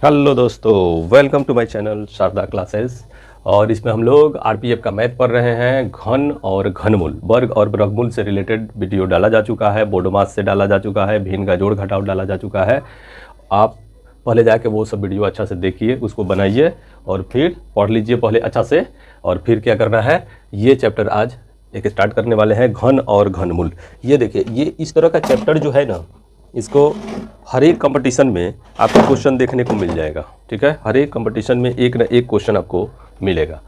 Hello दोस्तों, welcome to my channel Sharda classes. और इसमें हम लोग आरपीएफ का मैथ पढ़ रहे हैं। घन और घनमूल, वर्ग और वर्गमूल से रिलेटेड वीडियो डाला जा चुका है, बोडोमास से डाला जा चुका है, भिन्न का जोड़ घटाव डाला जा चुका है। आप पहले जाके वो सब वीडियो अच्छा से देखिए, उसको बनाइए और फिर पढ़ लीजिए पहले अच्छा से। और फिर क्या करना है, ये चैप्टर आज एक स्टार्ट करने वाले हैं, घन और घनमूल। ये देखिए, ये इस तरह का चैप्टर जो है ना, इसको हर एक कंपटीशन में आपको क्वेश्चन देखने को मिल जाएगा। ठीक है, हर एक कंपटीशन में एक ना एक क्वेश्चन आपको मिलेगा।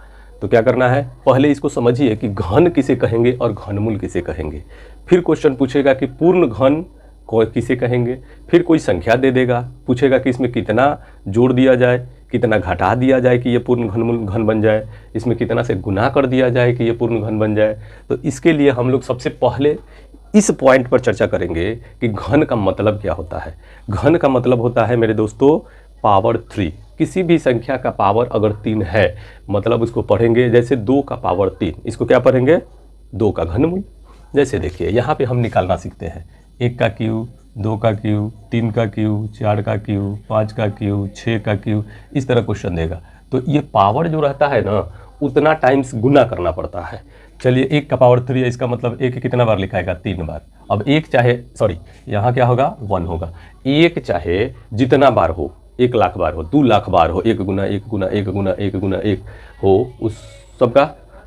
तो क्या करना है, पहले इसको समझिए कि घन किसे कहेंगे और घनमूल किसे कहेंगे। फिर क्वेश्चन पूछेगा कि पूर्ण घन को किसे कहेंगे। फिर कोई संख्या दे देगा, पूछेगा कि इसमें कितना जोड़ दिया जाए, कितना घटा दिया जाए कि ये पूर्ण घनमूल घन बन जाए, इसमें कितना से गुना कर दिया जाए कि ये पूर्ण घन बन जाए। तो इसके लिए हम लोग सबसे पहले इस पॉइंट पर चर्चा करेंगे कि घन का मतलब क्या होता है। घन का मतलब होता है मेरे दोस्तों पावर 3। किसी भी संख्या का पावर अगर 3 है, मतलब उसको पढ़ेंगे जैसे 2 का पावर 3, इसको क्या पढ़ेंगे, 2 का घनमूल। जैसे देखिए यहाँ पे हम निकालना सीखते हैं, 1 का क्यूब, 2 का क्यूब, 3 का क्यूब, 4 का क्यूब, 5 का क्यूब, 6 का क्यूब, इस तरह क्वेश्चन देगा। तो ये पावर जो रहता है ना, उतना टाइम्स गुना करना पड़ता है। चलिए 1 का पावर 3 है, इसका मतलब 1 कितना बार लिखाएगा, 3 बार। अब एक चाहे यहाँ क्या होगा, 1 होगा। एक चाहे जितना बार हो, 1 लाख बार हो, 2 लाख बार हो, 1 गुना 1 गुना 1 गुना 1 गुना 1 हो, उस सबका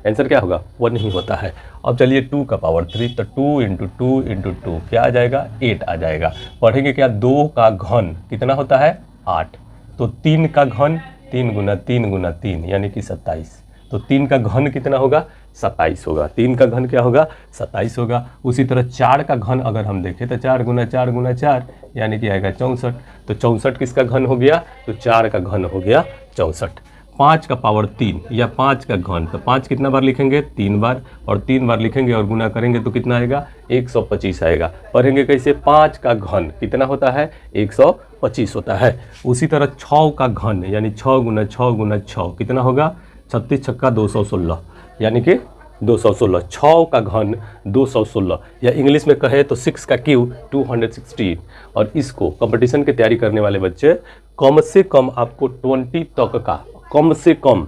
आंसर क्या होगा, 1 ही होता है। अब चलिए 2 का पावर 3, तो 2 इंटू 2 इंटू 2 क्या आ जाएगा, 8 आ जाएगा। पढ़ेंगे क्या, 2 का घन कितना होता है, 8। तो 3 का घन 3 गुना 3 गुना 3 यानी कि 27। तो 3 का घन कितना होगा, 27 होगा। 3 का घन क्या होगा, 27 होगा। उसी तरह 4 का घन अगर हम देखें तो 4 गुना 4 गुना 4 यानी कि आएगा 64। तो 64 किसका घन हो गया, तो 4 का घन हो गया 64। 5 का पावर 3 या 5 का घन, तो 5 कितना बार लिखेंगे, 3 बार, और 3 बार लिखेंगे और गुना करेंगे तो कितना आएगा, 125 आएगा। पढ़ेंगे कैसे, 5 का घन कितना होता है, 125 होता है। उसी तरह 6 का घन यानी 6 गुना 6 गुना 6 कितना होगा, 36 छक्का 216 यानी कि 216। 6 का घन 216, या इंग्लिश में कहे तो 6 का क्यूब 216। और इसको कंपटीशन की तैयारी करने वाले बच्चे कम से कम आपको 20 तक का, कम से कम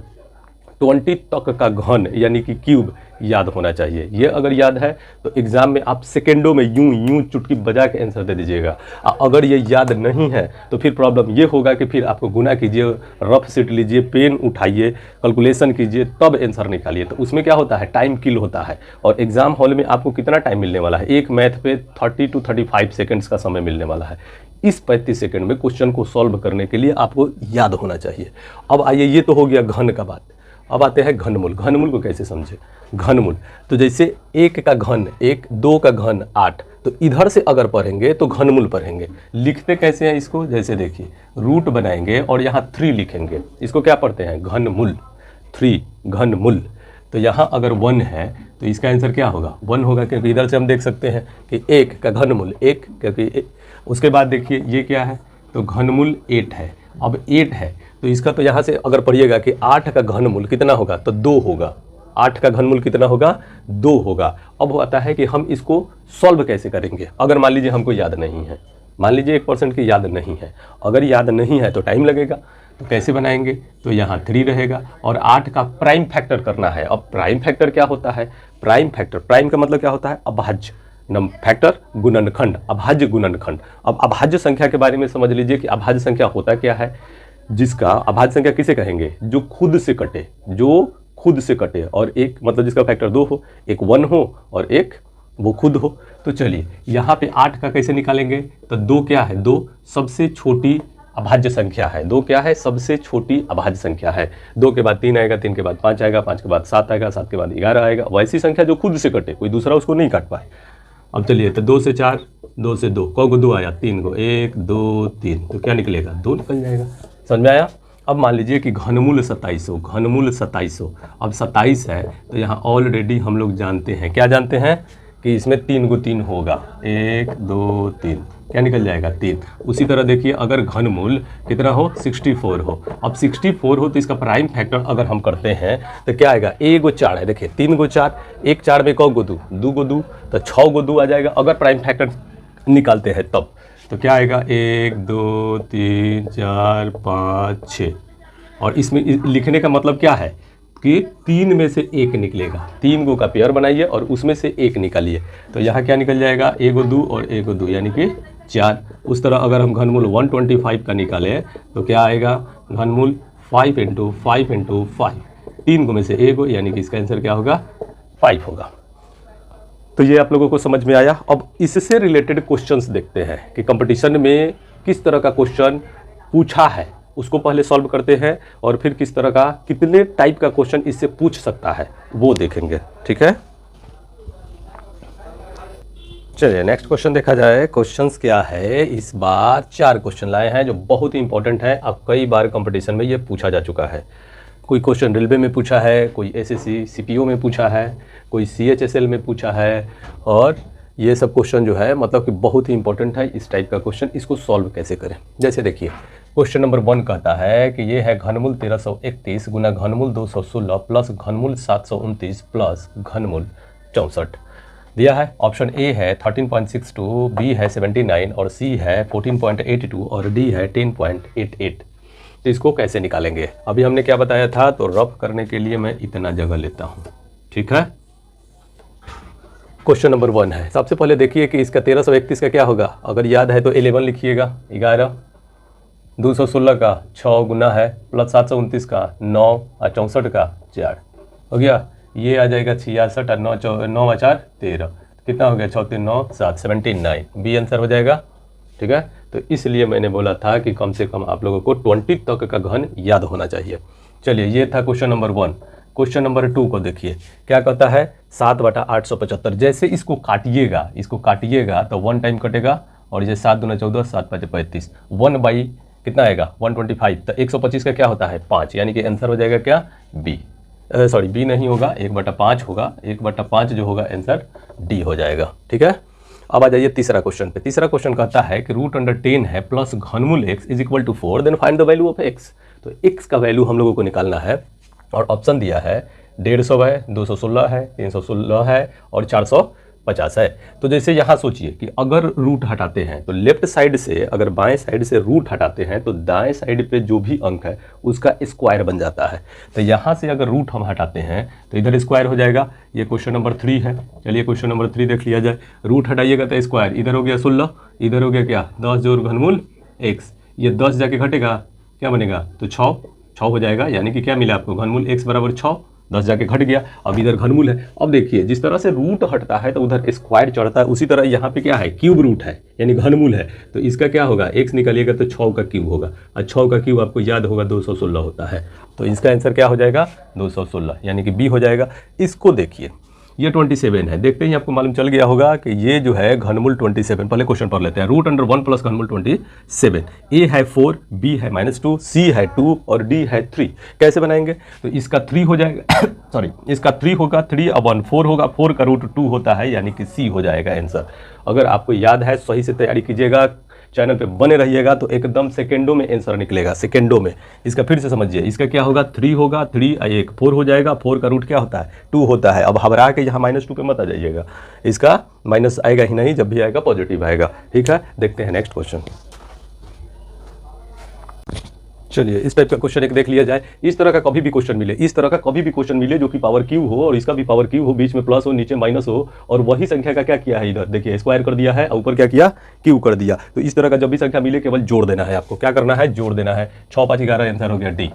20 तक का घन यानी कि क्यूब याद होना चाहिए। ये अगर याद है तो एग्जाम में आप सेकेंडों में यूं चुटकी बजा के आंसर दे दीजिएगा। अगर ये याद नहीं है तो फिर प्रॉब्लम ये होगा कि फिर आपको गुना कीजिए, रफ शीट लीजिए, पेन उठाइए, कैलकुलेशन कीजिए, तब आंसर निकालिए। तो उसमें क्या होता है, टाइम किल होता है। और एग्जाम हॉल में आपको कितना टाइम मिलने वाला है, एक मैथ पे 30 to 35 सेकेंड्स का समय मिलने वाला है। इस 35 सेकेंड में क्वेश्चन को सॉल्व करने के लिए आपको याद होना चाहिए। अब आइए, ये तो हो गया घन का बात। अब आते हैं घनमूल। घनमूल को कैसे समझे, घनमूल तो जैसे 1 का घन 1, 2 का घन 8, तो इधर से अगर पढ़ेंगे तो घनमूल पढ़ेंगे। लिखते कैसे हैं इसको, जैसे देखिए रूट बनाएंगे और यहाँ 3 लिखेंगे, इसको क्या पढ़ते हैं, घनमूल। 3 घनमूल। तो यहाँ अगर 1 है तो इसका आंसर क्या होगा, 1 होगा, क्योंकि इधर से हम देख सकते हैं कि 1 का घनमूल 1, क्योंकि उसके बाद देखिए ये क्या है, तो घनमूल 8 है। अब 8 है तो इसका तो यहाँ से अगर पढ़िएगा कि 8 का घनमूल कितना होगा, तो 2 होगा। 8 का घनमूल कितना होगा, 2 होगा। अब आता है कि हम इसको सॉल्व कैसे करेंगे। अगर मान लीजिए हमको याद नहीं है, मान लीजिए 1% की याद नहीं है, अगर याद नहीं है तो टाइम लगेगा। तो कैसे बनाएंगे, तो यहाँ 3 रहेगा और 8 का प्राइम फैक्टर करना है। अब प्राइम फैक्टर क्या होता है, प्राइम फैक्टर, प्राइम का मतलब क्या होता है, अभाज्य। फैक्टर गुणनखंड, अभाज्य गुणनखंड। अब अभाज्य संख्या के बारे में समझ लीजिए कि अभाज्य संख्या होता क्या है। जिसका अभाज्य संख्या किसे कहेंगे, जो खुद से कटे, जो खुद से कटे, और एक मतलब जिसका फैक्टर 2 हो, एक 1 हो और एक वो खुद हो। तो चलिए यहाँ पे 8 का कैसे निकालेंगे, तो 2 क्या है, 2 सबसे छोटी अभाज्य संख्या है। 2 क्या है, सबसे छोटी अभाज्य संख्या है। 2 के बाद 3 आएगा, 3 के बाद 5 आएगा, 5 के बाद 7 आएगा, 7 के बाद 11 आएगा। वैसी संख्या जो खुद से कटे, कोई दूसरा उसको नहीं काट पाए। अब चलिए, तो 2 से 4, 2 से 2, कौ को 2 आया, 3 को, 1 2 3, तो क्या निकलेगा, 2 निकल जाएगा। समझ में आया। अब मान लीजिए कि घनमूल 2700, घनमूल 2700। अब 27 है तो यहाँ ऑलरेडी हम लोग जानते हैं, क्या जानते हैं, कि इसमें 3 को 3 होगा, 1 2 3, क्या निकल जाएगा, 3। उसी तरह देखिए अगर घनमूल कितना हो, 64 हो। अब 64 हो तो इसका प्राइम फैक्टर अगर हम करते हैं तो क्या आएगा, 1 को 4 है, देखिए 3 को 4, 1 4 में कौ को 2, 2 को 2, तो 6 को 2 आ जाएगा अगर प्राइम फैक्टर निकालते हैं तब। तो क्या आएगा 1 2 3 4 5 6। और इसमें लिखने का मतलब क्या है कि 3 में से एक निकलेगा। 3 गो का पेयर बनाइए और उसमें से एक निकालिए। तो यहाँ क्या निकल जाएगा, 1 गो 2 और 1 गो 2 यानी कि 4। उस तरह अगर हम घनमूल 125 का निकालें तो क्या आएगा, घनमूल 5 × 5 × 5, 3 गो में से 1 गो, यानी कि इसका आंसर क्या होगा, 5 होगा। तो ये आप लोगों को समझ में आया। अब इससे रिलेटेड क्वेश्चंस देखते हैं कि कंपटीशन में किस तरह का क्वेश्चन पूछा है, उसको पहले सॉल्व करते हैं और फिर किस तरह का, कितने टाइप का क्वेश्चन इससे पूछ सकता है वो देखेंगे। ठीक है, चलिए नेक्स्ट क्वेश्चन देखा जाए। क्वेश्चंस क्या है, इस बार 4 क्वेश्चन लाए हैं जो बहुत ही इंपॉर्टेंट है। अब कई बार कंपटीशन में ये पूछा जा चुका है। कोई क्वेश्चन रेलवे में पूछा है, कोई एसएससी सीपीओ में पूछा है, कोई सीएचएसएल में पूछा है, और ये सब क्वेश्चन जो है मतलब कि बहुत ही इंपॉर्टेंट है। इस टाइप का क्वेश्चन, इसको सॉल्व कैसे करें। जैसे देखिए क्वेश्चन नंबर 1 कहता है कि ये है घनमूल 1331 गुना घनमूल 216 प्लस घनमूल 729 प्लस घनमूल 64 दिया है। ऑप्शन ए है 13.62, बी है 79 और सी है 14.82 और डी है 10.88। तो इसको कैसे निकालेंगे, अभी हमने क्या बताया था, तो रफ करने के लिए मैं इतना जगह लेता हूँ। ठीक है, क्वेश्चन नंबर 1 है। सबसे पहले देखिए कि इसका 1331 का क्या होगा, अगर याद है तो 11 लिखिएगा, 11, 216 का 6 गुना है, प्लस 729 का 9 और 64 का 4 हो गया। ये आ जाएगा 66 और 9 4 13, कितना हो गया, 6 3 9 7, 79, बी आंसर हो जाएगा। ठीक है, तो इसलिए मैंने बोला था कि कम से कम आप लोगों को 20 तक का घन याद होना चाहिए। चलिए ये था क्वेश्चन नंबर 1। क्वेश्चन नंबर 2 को देखिए, क्या कहता है 7/875। जैसे इसको काटिएगा तो 1 टाइम कटेगा और ये 7 दूना 14, 7 5 35, 1 बाई कितना आएगा 125। तो 125 का क्या होता है 5, यानी कि आंसर हो जाएगा क्या, बी। सॉरी बी नहीं होगा, 1/5 होगा, 1/5 जो होगा आंसर डी हो जाएगा। ठीक है, अब आ जाइए तीसरा क्वेश्चन पे। तीसरा क्वेश्चन कहता है कि √10 है प्लस घनमूल x is equal to 4, then find the value of x। तो x का वैल्यू हम लोगों को निकालना है और ऑप्शन दिया है 150 है, 216 है, 316 है और 450 है। तो जैसे यहाँ सोचिए कि अगर रूट हटाते हैं तो लेफ्ट साइड से, अगर बाएं साइड से रूट हटाते हैं तो दाएं साइड पे जो भी अंक है उसका स्क्वायर बन जाता है। तो यहाँ से अगर रूट हम हटाते हैं तो इधर स्क्वायर हो जाएगा। ये क्वेश्चन नंबर 3 है। चलिए क्वेश्चन नंबर 3 देख लिया जाए। रूट हटाइएगा तो स्क्वायर, इधर हो गया 16, इधर हो गया क्या 10 जोड़ घनमूल x, ये 10 जाके घटेगा क्या बनेगा, तो 6 हो जाएगा। यानी कि क्या मिला आपको, घनमूल x बराबर 6, 10 जाके घट गया। अब इधर घनमूल है। अब देखिए जिस तरह से रूट हटता है तो उधर स्क्वायर चढ़ता है, उसी तरह यहाँ पे क्या है, क्यूब रूट है यानी घनमूल है। तो इसका क्या होगा, x निकालिएगा तो 6 का क्यूब होगा, और 6 का क्यूब आपको याद होगा 216 होता है। तो इसका आंसर क्या हो जाएगा 216, यानी कि बी हो जाएगा। इसको देखिए ये 27 है, देखते ही आपको मालूम चल गया होगा कि ये जो है घनमूल 27। पहले क्वेश्चन पढ़ लेते हैं। √1 प्लस घनमूल 27, ए है 4, बी है -2, सी है 2 और डी है 3। कैसे बनाएंगे, तो इसका 3 हो जाएगा सॉरी इसका 3 होगा, 3/4 होगा, 4 का √2 होता है, यानी कि सी हो जाएगा आंसर। अगर आपको याद है सही से तैयारी कीजिएगा, चैनल पे बने रहिएगा तो एकदम सेकेंडों में आंसर निकलेगा, सेकेंडों में। इसका फिर से समझिए, इसका क्या होगा 3 होगा, 3 1 4 हो जाएगा, 4 का रूट क्या होता है 2 होता है। अब घबरा के यहाँ -2 पे मत आ जाइएगा, इसका माइनस आएगा ही नहीं, जब भी आएगा पॉजिटिव आएगा। ठीक है, देखते हैं नेक्स्ट क्वेश्चन। चलिए इस टाइप का क्वेश्चन एक देख लिया जाए। इस तरह का कभी भी क्वेश्चन मिले, जो कि पावर क्यू हो और इसका भी पावर क्यू हो, बीच में प्लस हो नीचे माइनस हो, और वही संख्या का क्या किया है, इधर देखिए स्क्वायर कर दिया है और ऊपर क्या किया क्यू कर दिया। तो इस तरह का जब भी संख्या मिले केवल जोड़ देना है आपको। क्या करना है, जोड़ देना है। 6 5 11 आंसर हो गया डी।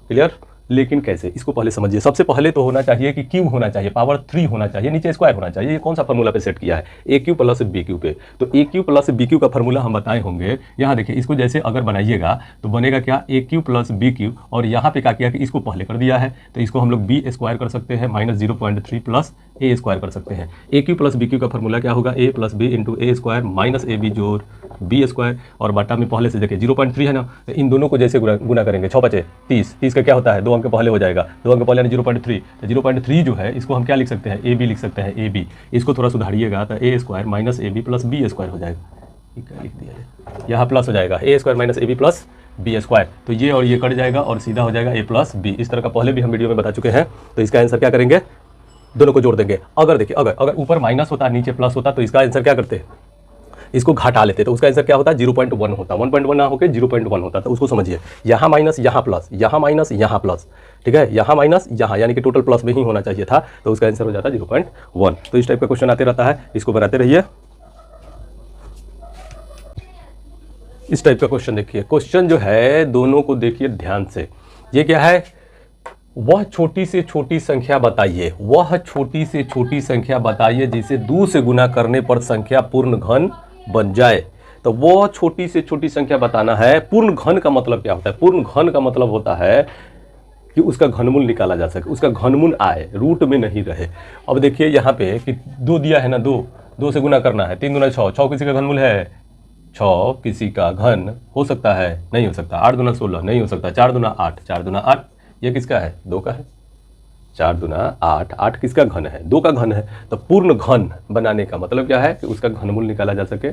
क्लियर, लेकिन कैसे, इसको पहले समझिए। सबसे पहले तो होना चाहिए कि क्यूब होना चाहिए, पावर 3 होना चाहिए, नीचे स्क्वायर होना चाहिए। ये कौन सा फार्मूला पे सेट किया है, ए क्यू प्लस बी क्यू पे। तो ए क्यू प्लस बी क्यू का फार्मूला हम बताए होंगे। यहाँ देखिए इसको जैसे अगर बनाइएगा तो बनेगा क्या, ए क्यू प्लस बी क्यू, और यहाँ पे क्या किया कि इसको पहले कर दिया है, तो इसको हम लोग बी स्क्वायर कर सकते हैं, -0.3 प्लस ए स्क्वायर कर सकते हैं। A cube plus B cube का फार्मूला क्या होगा, A plus B into A square minus A B जोड़ बी स्क्वायर, और बटा में पहले से देखिए 0.3 है ना, तो इन दोनों को जैसे गुना करेंगे 6 5 30, 30 का क्या होता है 2 अंक पहले हो जाएगा, 2 अंक पहले 0.3। तो 0.3 जो है इसको हम क्या लिख सकते हैं, ए बी लिख सकते हैं, ए बी। इसको थोड़ा सुधारिएगा तो A square minus A B plus B square हो जाएगा। क्या लिख दिया है, यहाँ प्लस हो जाएगा, A square minus A B plus B square. तो ये और ये कट जाएगा और सीधा हो जाएगा ए प्लस बी। इस तरह का पहले भी हम वीडियो में बता चुके हैं। तो इसका आंसर क्या करेंगे, दोनों को जोड़ देंगे। अगर देखिए अगर ऊपर माइनस होता नीचे प्लस होता तो इसका आंसर क्या करते, इसको घटा लेते तो उसका आंसर क्या होता है 0.1 होता, 1.1 ना होकर 0.1 होता। तो उसको समझिए, यहाँ माइनस यहाँ प्लस, यहाँ माइनस यहाँ प्लस, ठीक है, यहाँ माइनस यहाँ, यानी कि टोटल प्लस में ही होना चाहिए था, तो उसका आंसर हो जाता है 0.1। तो इस टाइप का क्वेश्चन आते रहता है, इसको बनाते रहिए। इस टाइप का क्वेश्चन देखिए, क्वेश्चन जो है दोनों को देखिए ध्यान से। ये क्या है, वह छोटी से छोटी संख्या बताइए, वह छोटी से छोटी संख्या बताइए जिसे 2 से गुना करने पर संख्या पूर्ण घन बन जाए। तो वह छोटी से छोटी संख्या बताना है। पूर्ण घन का मतलब क्या होता है, पूर्ण घन का मतलब होता है कि उसका घनमूल निकाला जा सके, उसका घनमूल आए, रूट में नहीं रहे। अब देखिए यहाँ पे कि 2 दिया है ना, 2 से गुना करना है, 3 दूना 6, 6 किसी का घनमूल है, 6 किसी का घन हो सकता है, नहीं हो सकता। 8 दूना 16 नहीं हो सकता। 4 दूना 8, 4 दूना 8, ये किसका है, 2 का है। 4 दूना 8, 8 किसका घन है, 2 का घन है। तो पूर्ण घन बनाने का मतलब क्या है कि उसका घनमूल निकाला जा सके,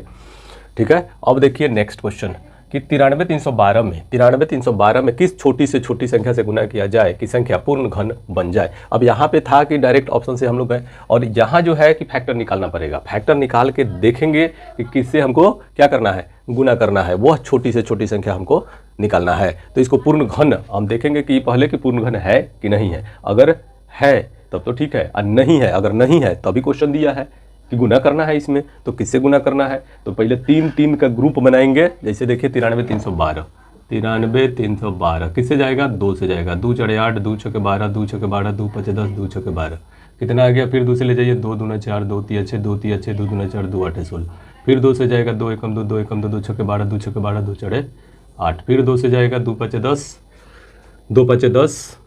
ठीक है। अब देखिए नेक्स्ट क्वेश्चन कि 93,312 में किस छोटी से छोटी संख्या से गुना किया जाए कि संख्या पूर्ण घन बन जाए। अब यहाँ पे था कि डायरेक्ट ऑप्शन से हम लोग गए, और यहाँ जो है कि फैक्टर निकालना पड़ेगा। फैक्टर निकाल के देखेंगे कि किससे हमको क्या करना है, गुना करना है, वह छोटी से छोटी संख्या हमको निकालना है। तो इसको पूर्ण घन हम देखेंगे कि पहले कि पूर्ण घन है कि नहीं है। अगर है तब तो ठीक है, और नहीं है, अगर नहीं है तभी क्वेश्चन दिया है कि गुना करना है इसमें, तो किससे गुना करना है। तो पहले 3 का ग्रुप बनाएंगे। जैसे देखिए 93,312 किससे जाएगा, 2 से जाएगा। 2 चढ़े 8, 2 छके 12, 2 छके 12, 2 पचे 10, 2 छके 12, कितना आ गया। फिर 2 से ले जाइए, 2 दूना 4, 2 तिया 6, 2 तिया 6, 2 दूना 4, 2 8 16। फिर 2 से जाएगा, 2 एकम 2, 2 एकम 2, 2 छके 12, 2 छके 12, 2 चढ़े 8। फिर 2 से जाएगा, 2 पचे 10, 2 पचे 10,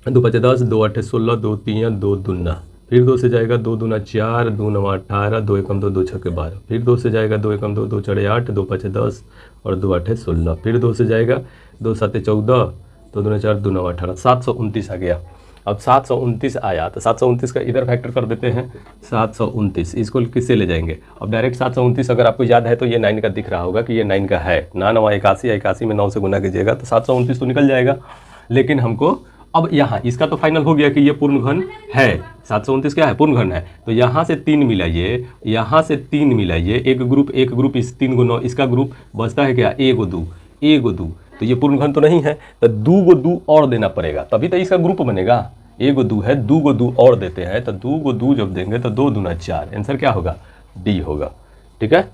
2 पचे 10, 2 8 16, 2 तिया 2 दूना। फिर 2 से जाएगा, 2 दूना 4, 2 9 18, 2 एकम 2, 2 छके 12। फिर 2 से जाएगा, 2 एकम 2, 2 चढ़े 8, 2 पचे 10 और 2 8 16। फिर 2 से जाएगा, 2 7 14, 2 दूना 4, 2 9 18, 729 आ गया। अब 729 आया तो 729 का इधर फैक्टर कर देते हैं। 729 इसको किससे ले जाएंगे। अब डायरेक्ट 729 अगर आपको याद है तो ये 9 का दिख रहा होगा कि ये 9 का है ना। 9 81, 81 में 9 से गुना कीजिएगा तो 729 तो निकल जाएगा। लेकिन हमको अब यहाँ इसका तो फाइनल हो गया कि ये पूर्ण घन है। 729 क्या है, पूर्ण घन है। तो यहाँ से 3 मिलाइए, यहाँ से 3 मिलाइए, एक ग्रुप इस 3 गुना इसका ग्रुप बचता है क्या, 1 2। तो ये पूर्ण घन तो नहीं है, तो 2 2 और देना पड़ेगा तभी तो इसका ग्रुप बनेगा। 1 2 है, 2 2 और देते हैं तो 2 2 जब देंगे तो 2 दूना 4, आंसर क्या होगा, डी होगा। ठीक है,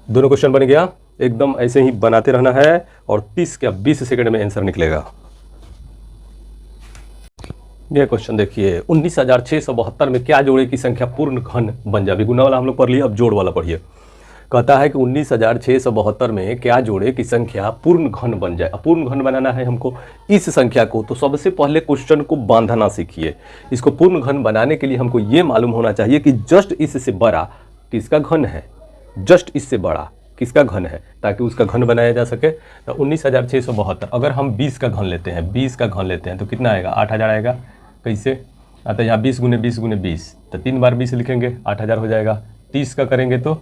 दोनों क्वेश्चन बन गया। एकदम ऐसे ही बनाते रहना है और 30 या 20 सेकंड में आंसर निकलेगा। यह क्वेश्चन देखिए, 19,672 में क्या जोड़े की संख्या पूर्ण घन बन जाए। गुना वाला हम लोग पढ़ लिए, अब जोड़ वाला पढ़िए। कहता है कि 19,672 में क्या जोड़े की संख्या पूर्ण घन बन जाए। पूर्ण घन बनाना है हमको इस संख्या को, तो सबसे पहले क्वेश्चन को बांधना सीखिए। इसको पूर्ण घन बनाने के लिए हमको ये मालूम होना चाहिए कि जस्ट इससे बड़ा किसका घन है, जस्ट इससे बड़ा किसका घन है, ताकि उसका घन बनाया जा सके। तो 19,672 अगर हम 20 का घन लेते हैं, 20 का घन लेते हैं तो कितना आएगा, 8,000 आएगा। कैसे आता है, यहाँ 20 गुने 20 गुने 20, तो 3 बार 20 लिखेंगे 8,000 हो जाएगा। 30 का करेंगे तो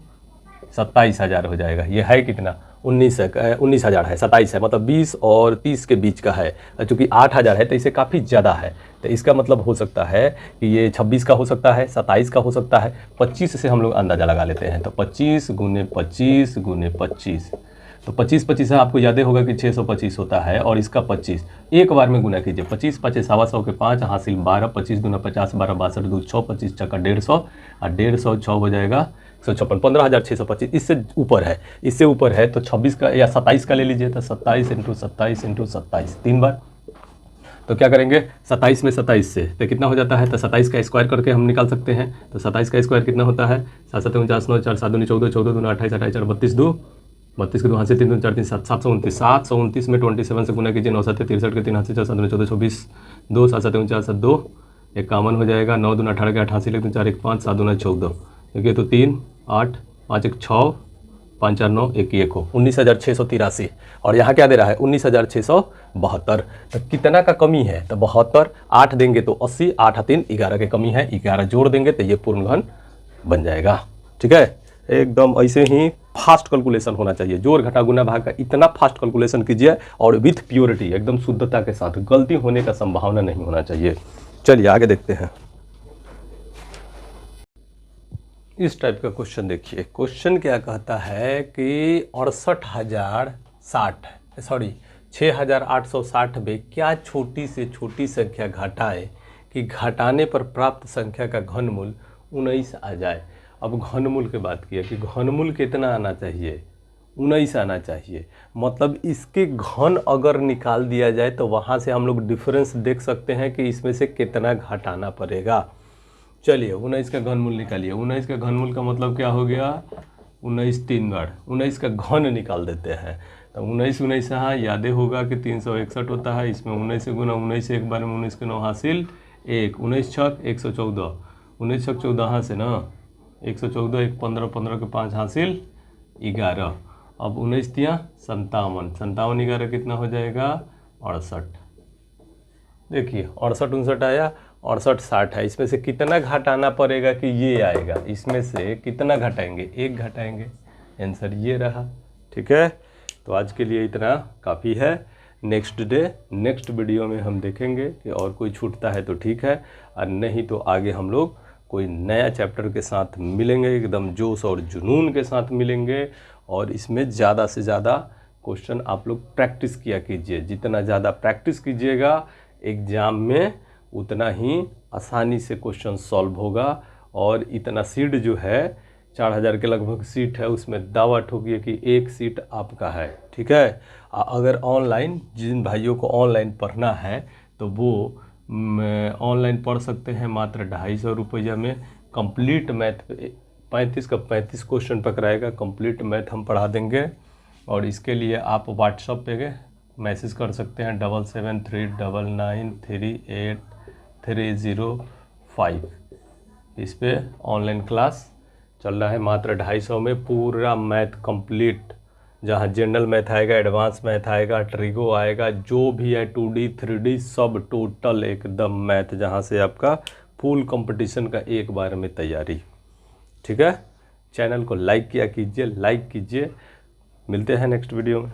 27,000 हो जाएगा। ये है कितना, 19,000 है, 27 है, मतलब 20 और 30 के बीच का है। चूँकि 8,000 है तो इसे काफ़ी ज़्यादा है, तो इसका मतलब हो सकता है कि ये 26 का हो सकता है, 27 का हो सकता है। 25 से हम लोग अंदाज़ा लगा लेते हैं, तो 25 गुने 25 गुने 25, तो 25 25 है, आपको याद होगा कि 625 होता है। और इसका 25 एक बार में गुना कीजिए, 25 5 125 के 5 हासिल 12, 25 गुना 50 12 62 2 6 25 चक्का 150 और 150 6 हो जाएगा 156, 15,625। इससे ऊपर है, इससे ऊपर है तो 26 का या 27 का ले लीजिए, तो 27 × 27 × 27 3 बार। तो क्या करेंगे, 27 में 27 से तो कितना हो जाता है, तो 27 का स्क्वायर करके हम निकाल सकते हैं। तो 27 का स्क्वायर कितना होता है, 7 7 49 9 4 7 2 14 14 2 28 28 4 32 2 32 के 2 हाथ से 3 2 4 3 7 729 729 में 27 से गुना कीजिए। 9 7 63 के 3 हाथ से 4 7 14 24 2 7 7 49 7 2 51 हो जाएगा। 9 2 18 के 88 लेकिन 4 1 5 7 2 14, देखिए तो 3 8 5 1 6 5 4 9 1 1 हो 19,683। और यहाँ क्या दे रहा है, 19,672। तो कितना का कमी है, तो 72। 8 देंगे तो 80, 8 3 11 की कमी है, 11 जोड़ देंगे तो ये पूर्ण घन बन जाएगा। ठीक है, एकदम ऐसे ही फास्ट कैलकुलेशन होना चाहिए। जोड़ घटा गुना भाग का इतना फास्ट कैलकुलेशन कीजिए और विथ प्योरिटी, एकदम शुद्धता के साथ, गलती होने का संभावना नहीं होना चाहिए। चलिए आगे देखते हैं। इस टाइप का क्वेश्चन देखिए। क्वेश्चन क्या कहता है कि 6860 में क्या छोटी से छोटी संख्या घटाएं कि घटाने पर प्राप्त संख्या का घनमूल 19 आ जाए। अब घनमूल की बात किया कि घनमूल कितना आना चाहिए, 19 आना चाहिए। मतलब इसके घन अगर निकाल दिया जाए तो वहाँ से हम लोग डिफरेंस देख सकते हैं कि इसमें से कितना घटाना पड़ेगा। चलिए 19 का घनमूल निकालिए। 19 का घनमूल का मतलब क्या हो गया, 19 3 बार 19 का घन निकाल देते हैं। तो 19 हाँ यादें होगा कि 361 होता है। इसमें 19 से गुना 19 एक बार में 19 के 9 हासिल 1, 19 छक 114, 19 छक 14 हाँ से ना 114, 1 15, 15 के 5 हासिल 11। अब 19 तिया 57, 57 11 कितना हो जाएगा 68। देखिए 68 59 आया, 68 60 है। इसमें से कितना घटाना पड़ेगा कि ये आएगा, इसमें से कितना घटाएंगे, 1 घटाएंगे। आंसर ये रहा। ठीक है, तो आज के लिए इतना काफ़ी है। नेक्स्ट वीडियो में हम देखेंगे कि और कोई छूटता है तो ठीक है, और नहीं तो आगे हम लोग कोई नया चैप्टर के साथ मिलेंगे, एकदम जोश और जुनून के साथ मिलेंगे। और इसमें ज़्यादा से ज़्यादा क्वेश्चन आप लोग प्रैक्टिस किया कीजिए। जितना ज़्यादा प्रैक्टिस कीजिएगा एग्ज़ाम में उतना ही आसानी से क्वेश्चन सॉल्व होगा। और इतना सीट जो है 4000 के लगभग सीट है, उसमें दावा ठोकिए कि 1 सीट आपका है। ठीक है, अगर ऑनलाइन जिन भाइयों को ऑनलाइन पढ़ना है तो वो ऑनलाइन पढ़ सकते हैं मात्र 250 रुपये में। कंप्लीट मैथ 35 का 35 क्वेश्चन पकड़ाएगा, कंप्लीट मैथ हम पढ़ा देंगे। और इसके लिए आप व्हाट्सएप पे मैसेज कर सकते हैं 7739938305। इस पे ऑनलाइन क्लास चल रहा है मात्र 250 में। पूरा मैथ कंप्लीट, जहाँ जनरल मैथ आएगा, एडवांस मैथ आएगा, ट्रिगो आएगा, जो भी है 2D 3D सब टोटल एकदम मैथ, जहाँ से आपका फुल कंपटीशन का एक बार में तैयारी। ठीक है, चैनल को लाइक किया कीजिए, लाइक कीजिए। मिलते हैं नेक्स्ट वीडियो में।